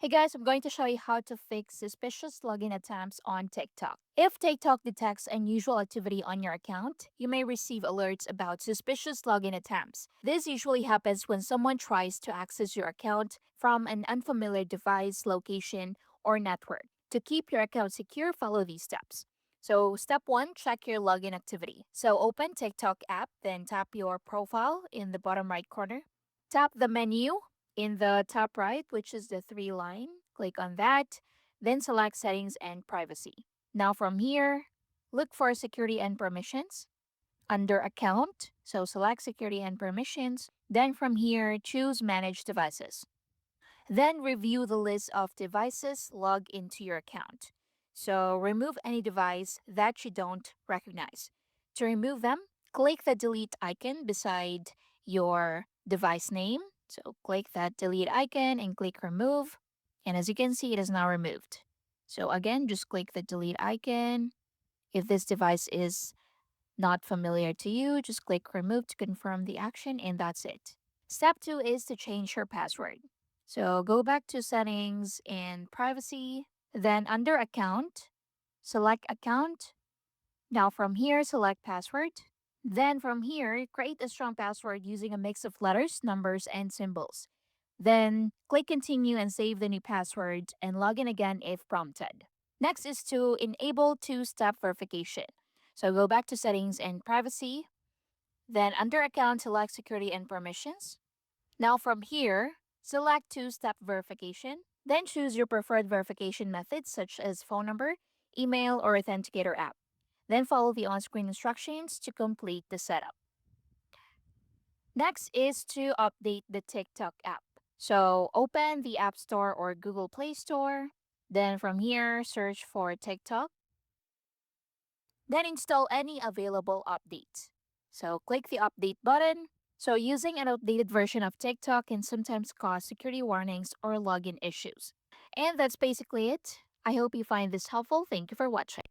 Hey guys, I'm going to show you how to fix suspicious login attempts on TikTok. If TikTok detects unusual activity on your account, you may receive alerts about suspicious login attempts. This usually happens when someone tries to access your account from an unfamiliar device, location, or network. To keep your account secure, follow these steps. So, step 1, check your login activity. So, open TikTok app, then tap your profile in the bottom right corner. Tap the menu in the top right, which is the three line. Click on that, then select settings and privacy. Now from here, look for security and permissions under account. So select security and permissions. Then from here, choose manage devices. Then review the list of devices logged into your account. So remove any device that you don't recognize. To remove them, click the delete icon beside your device name. So click that delete icon and click remove. And as you can see, it is now removed. So again, just click the delete icon. If this device is not familiar to you, just click remove to confirm the action, and that's it. Step 2 is to change your password. So go back to settings and privacy, then under account, select account. Now from here, select password. Then from here, create a strong password using a mix of letters, numbers, and symbols. Then click continue and save the new password and log in again if prompted. Next is to enable two-step verification. So go back to settings and privacy, then under account, select security and permissions. Now from here, select two-step verification, then choose your preferred verification methods such as phone number, email, or authenticator app. Then follow the on-screen instructions to complete the setup. Next is to update the TikTok app. So open the App Store or Google Play Store. Then from here, search for TikTok. Then install any available updates. So click the update button. So using an outdated version of TikTok can sometimes cause security warnings or login issues. And that's basically it. I hope you find this helpful. Thank you for watching.